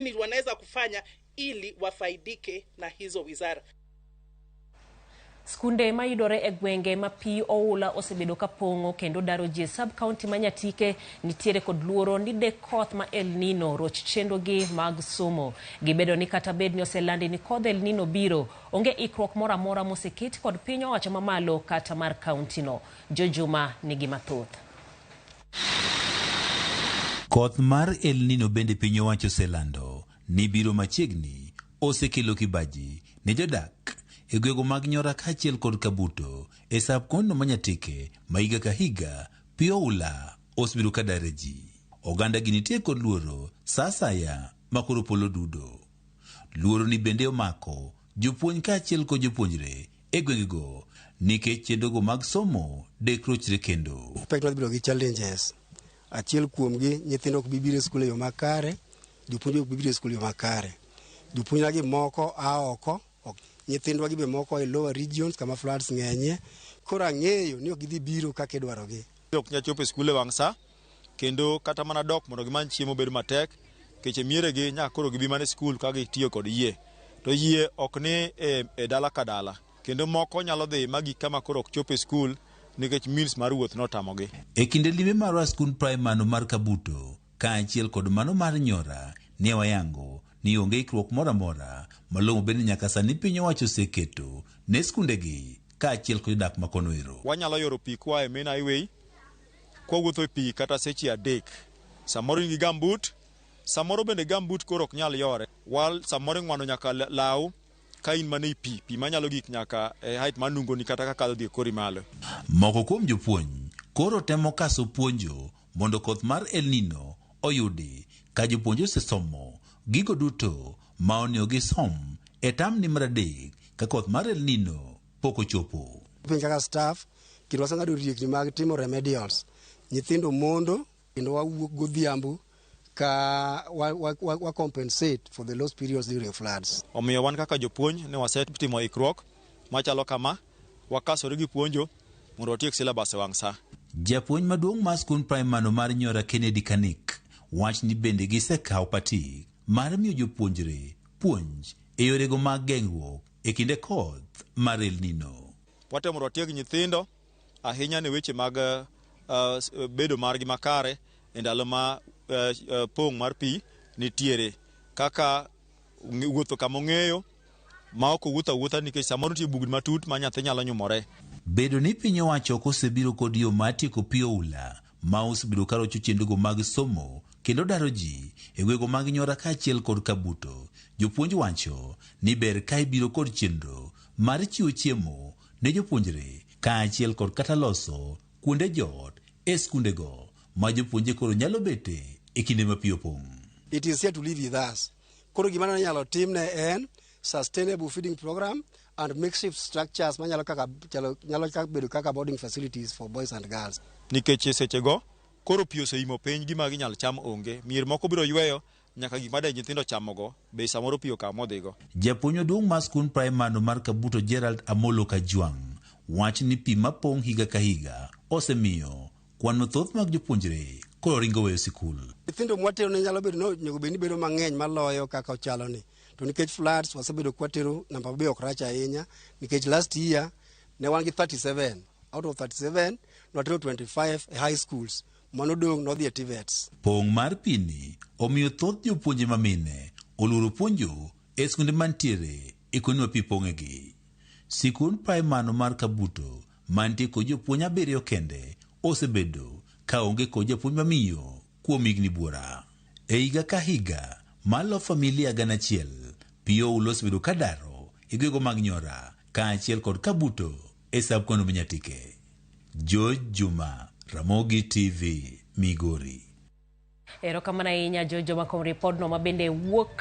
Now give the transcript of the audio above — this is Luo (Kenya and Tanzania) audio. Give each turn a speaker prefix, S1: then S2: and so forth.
S1: wanaweza kufanya ili wafaidike na hizo wizara.
S2: Skunde mayudore e gwenge ma pi oula osebedo ka pongo kendo daro ji sub county manyatike nitiere kod luoro ni de koth ma El Nino roch chenro gi mag somo. Gibedo ni kata bed ni oselandi ni kodh El Nino biro, onge ikruok mora mora moseketi kod piny owacho mamalo kata mar county no. Jojuma nigi mathoth.
S3: Koth mar El Nino bende piny owacho oselando ni biro machiegni osekelo kibaji ne jodak e gwego mag Nyora kaachiel kod Kabuto e sab kono manyatike ma higa ka higa pi oula osebiro ka dare ji. Oganda gi nitie kod luoro sasaya makoro polo dudo. Luoro ni bende omako jopuonj kaachiel kod jopuonjre e gwengego nikech chenrogo mag somo dekrochre kendo.
S4: Pek ma biro gi challenges. Achiel kuomgi nyithindo ok bibiro e skul e yo makare, jopuonj ok bibiro e skul e yo makare. Jopuonj gi moko a oko, nyithindwa gi be moko e lower regions kama floods ng'enye, koro ang'eyo ni ok gidhi biro kaka idwarogi.
S5: Ok nyal chopo e skul e wang' sa, kendo kata mana dok mondo gimany chiemo bedo matek, keche mieregi nyaka koro gibi mana e skul ka gitiyo kod yie. To yie ok ni e dala ka dala, kendo moko nyalo dhi magi kama koro ok chopo e skul nikech means mar wuoth notamogi.
S3: E kinde limbe marwa skund primary mar Kabuto kaachiel kod mano mar Nyora ne wayango ni onge ikruok mora mora malong'o bende nyaka sani piny owacho oseketo ne skundegi kaachiel kod dak makono ero.
S5: Wanyalo yoro pi kwa e main highway kwawuotho e pi kata seche adek. Samoro nigi gambut, samoro bende gambut koro ok nyal yore. Wal samoro ng'wano nyaka law ka in mane pi manyalo gik nyaka height manungo ni kata kakadho dhi kori malo.
S3: Moko kuom jopuonj koro temo kaso puonjo mondo koth mar El Nino oyudi ka jopuonj osesomo gigo duto ma onego gisom e tam ni mar adek ka koth mar El Nino pok ochopo.
S4: Piny kaka staff kendo waseng'ado riekni mag timo remedials. Nyithindo mondo kendo wawuok godhiambo ka wa compensate for the lost periods during floods.
S5: Omiyo wan kaka jopuonj ne wasetimo ikruok machalo kama, wakasore gi puonjo mondo otiek syllabus e wang' sa.
S3: Japuonj maduong' mar skund primary mar Nyora Kennedy Kanik wach ni bende gisekawo patik mar miyo jopuonjre puonj e yorego mag geng'ruok e kinde koth mar El Nino.
S5: Watemo watieg nyithindo ahinya ne weche mag bedo margi makare e ndalo ma pong' mar pi nitiere, kaka wuotho kama ong'eyo ma ok wuotho awuotha nikech samoro nitie bugni matut ma nyathi nyalo nyumore.
S3: Bedo ni piny owacho osebiro kod yo mar tieko pi oula ma osebiro karocho chenrogo mag somo kendo daro ji e gwego mag Nyora kaachiel kod Kabuto, jopuonj wacho ni ber ka ibiro kod chenro mar chiwo chiemo ne jopuonjre kaachiel kod kata loso kuonde jot e skundego ma jopuonje koro nyalo bete e kinde ma pi opong'.
S4: It is here to live with us. Koro gimana nyalo timne en sustainable feeding program and makeshift structures manyalo kaka bedo kaka boarding facilities for boys and girls.
S5: Nikech sechego koro pi oseimo piny gima ginyal cham onge, mier moko biro yweyo nyaka gik made nyithindo chamogo be samoro pi okamo dhigo.
S3: Japuonj maduong' mar skund primary mar Kabuto Gerald Amolo Kajwang' wach ni pi mapong' higa ka higa osemiyo kwan mathoth mag jopuonjre koro ringo weyo sikul.
S4: Nyithindo mwatero ne nyalo bedo onego bed ni bedo mang'eny maloyo kaka ochalo ni. To nikech floods wasebedo kwatero namba be ok rach ahinya nikech last year ne wan gi 37 out of 37 watero 25 e high schools mano dong nodhi e TVETs.
S3: Pong' mar pini omiyo thoth jopuonje mamine oluoro puonjo e skunde mantiere e kuonde ma pi pong'egi. Sikund primary mar Kabuto mantie kod jopuonj 7 kende osebedo ka onge kod japuonj mamiyo kuom higni buora. E higa ka higa malo familia 1,000 pi oula osebedo ka daro e gwego mag Nyora kaachiel kod Kabuto e sab kono manyatike. Juma, Ramogi TV, Migori.
S2: Erokamano ahinya Jojo makom ripodno mabende wuok